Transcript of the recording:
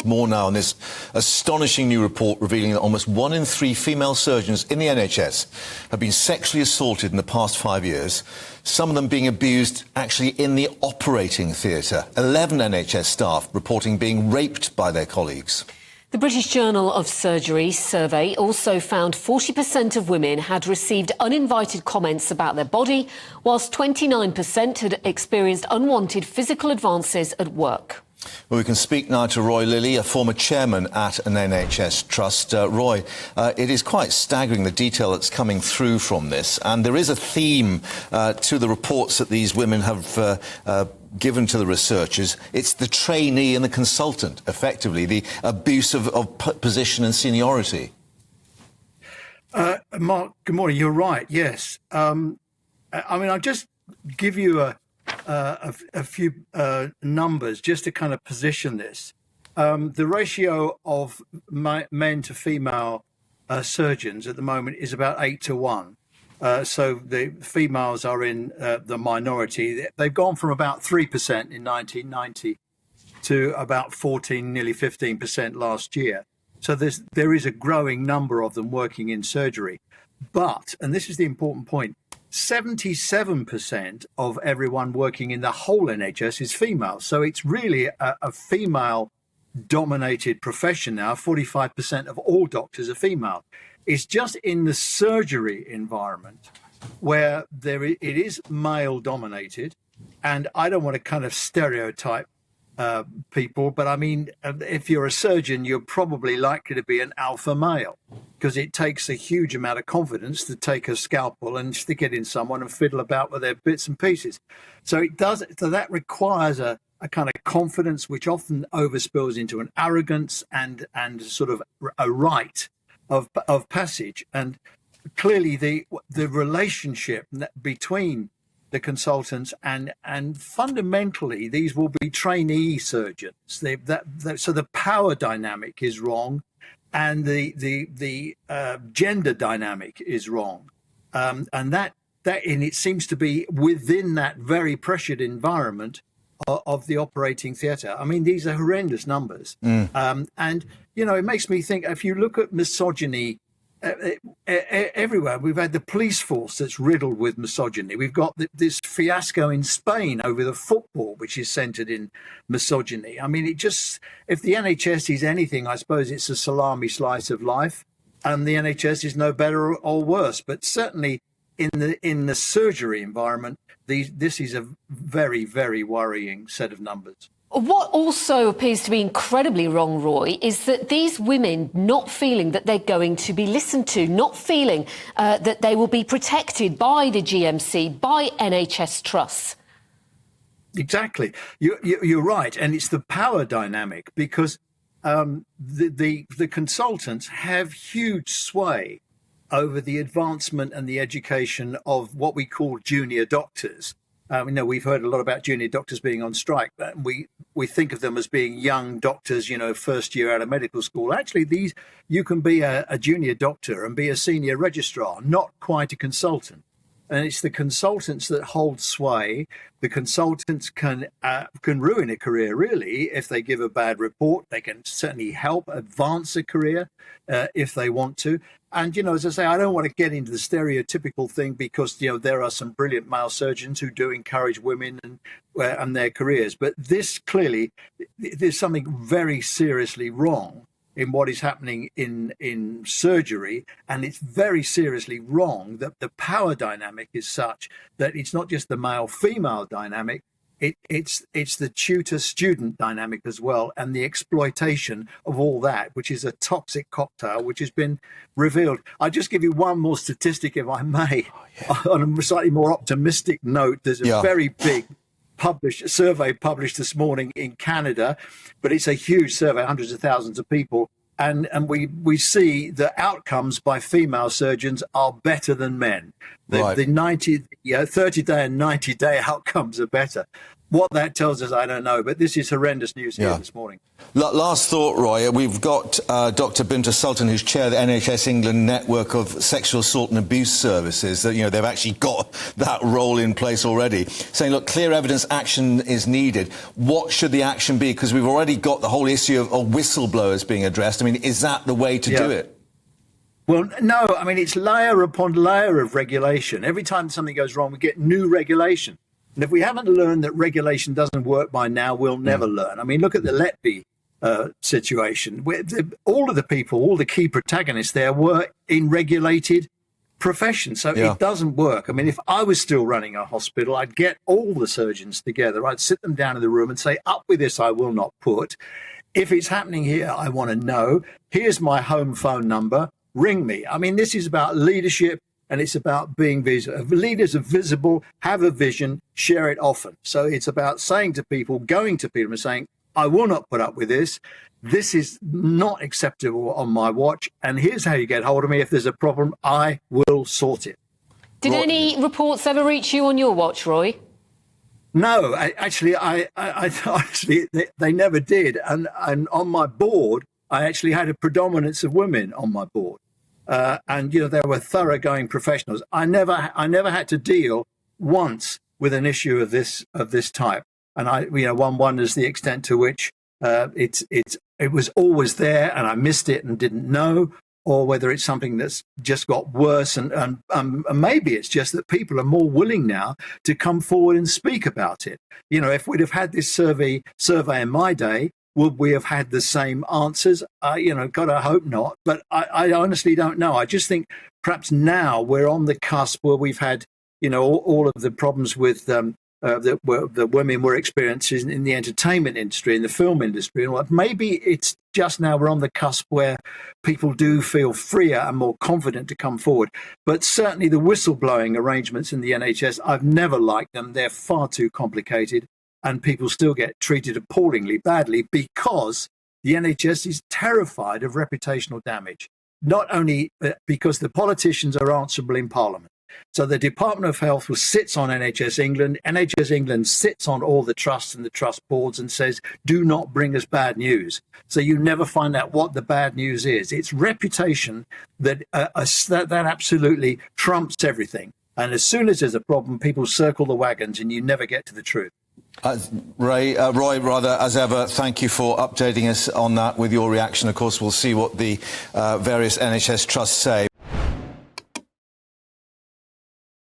More now on this astonishing new report revealing that almost 1 in 3 female surgeons in the NHS have been sexually assaulted in the past 5 years, some of them being abused actually in the operating theatre. 11 NHS staff reporting being raped by their colleagues. The British Journal of Surgery survey also found 40% of women had received uninvited comments about their body, whilst 29% had experienced unwanted physical advances at work. Well, we can speak now to Roy Lilley, a former chairman at an NHS Trust. Roy, it is quite staggering, the detail that's coming through from this, and there is a theme to the reports that these women have given to the researchers. It's the trainee and the consultant, effectively, the abuse of position and seniority. Mark, good morning. You're right, yes. I'll just give you a few numbers just to kind of position this. The ratio of men to female surgeons at the moment is about 8 to 1. So the females are in the minority. They've gone from about 3% in 1990 to about 14, nearly 15% last year. So there is a growing number of them working in surgery. But, and this is the important point, 77% of everyone working in the whole NHS is female. So it's really a female-dominated profession now. 45% of all doctors are female. It's just in the surgery environment where it is male-dominated. And I don't want to kind of stereotype people, but I mean, if you're a surgeon, you're probably likely to be an alpha male, because it takes a huge amount of confidence to take a scalpel and stick it in someone and fiddle about with their bits and pieces. So that requires a kind of confidence, which often overspills into an arrogance and sort of a rite of passage. And clearly the relationship between the consultants and fundamentally these will be trainee surgeons. So the power dynamic is wrong, and the gender dynamic is wrong, and that and it seems to be within that very pressured environment of the operating theatre. I mean, these are horrendous numbers, and it makes me think. If you look at misogyny. Everywhere, we've had the police force that's riddled with misogyny. We've got this fiasco in Spain over the football, which is centred in misogyny. I mean, if the NHS is anything, I suppose it's a salami slice of life, and the NHS is no better or worse. But certainly in the surgery environment, this is a very, very worrying set of numbers. What also appears to be incredibly wrong, Roy, is that these women not feeling that they're going to be listened to, not feeling that they will be protected by the GMC, by NHS Trusts. Exactly. You're right. And it's the power dynamic, because the consultants have huge sway over the advancement and the education of what we call junior doctors. We've heard a lot about junior doctors being on strike, but we think of them as being young doctors, first year out of medical school. Actually, you can be a junior doctor and be a senior registrar, not quite a consultant. And it's the consultants that hold sway. The consultants can ruin a career, really, if they give a bad report. They can certainly help advance a career if they want to. And, as I say, I don't want to get into the stereotypical thing, because, there are some brilliant male surgeons who do encourage women and their careers. But this clearly, there's something very seriously wrong in what is happening in surgery, and it's very seriously wrong that the power dynamic is such that it's not just the male-female dynamic, it's the tutor-student dynamic as well, and the exploitation of all that, which is a toxic cocktail, which has been revealed. I'll just give you one more statistic, if I may. On a slightly more optimistic note, there's a very big survey published this morning in Canada, but it's a huge survey, hundreds of thousands of people, and we see the outcomes by female surgeons are better than men. The 30-day and 90-day outcomes are better. What that tells us, I don't know, but this is horrendous news here this morning. Last thought, Roy. We've got Dr. Binta Sultan, who's chair of the NHS England network of sexual assault and abuse services. That they've actually got that role in place already. Saying, look, clear evidence action is needed. What should the action be? Because we've already got the whole issue of whistleblowers being addressed. I mean, is that the way to do it? Well, no. I mean, it's layer upon layer of regulation. Every time something goes wrong, we get new regulation. And if we haven't learned that regulation doesn't work by now, we'll never learn. I mean, look at the Lilley situation. All of the people, all the key protagonists there were in regulated professions. So it doesn't work. I mean, if I was still running a hospital, I'd get all the surgeons together. I'd sit them down in the room and say, up with this, I will not put. If it's happening here, I want to know. Here's my home phone number. Ring me. I mean, this is about leadership. And it's about being visible. Leaders are visible, have a vision, share it often. So it's about saying to people, going to people and saying, I will not put up with this. This is not acceptable on my watch. And here's how you get hold of me. If there's a problem, I will sort it. Did any reports ever reach you on your watch, Roy? No, actually, they never did. And on my board, I actually had a predominance of women on my board. And there were thoroughgoing professionals. I never had to deal once with an issue of this type. And one wonders the extent to which it was always there, and I missed it and didn't know, or whether it's something that's just got worse. And maybe it's just that people are more willing now to come forward and speak about it. If we'd have had this survey in my day, would we have had the same answers? God, I hope not. But I honestly don't know. I just think perhaps now we're on the cusp where we've had, all of the problems with that women were experiencing in the entertainment industry, in the film industry. And maybe it's just now we're on the cusp where people do feel freer and more confident to come forward. But certainly the whistleblowing arrangements in the NHS, I've never liked them. They're far too complicated. And people still get treated appallingly badly because the NHS is terrified of reputational damage, not only because the politicians are answerable in Parliament. So the Department of Health sits on NHS England. NHS England sits on all the trusts and the trust boards and says, do not bring us bad news. So you never find out what the bad news is. It's reputation that absolutely trumps everything. And as soon as there's a problem, people circle the wagons and you never get to the truth. Roy, as ever, thank you for updating us on that with your reaction. Of course, we'll see what the various NHS trusts say.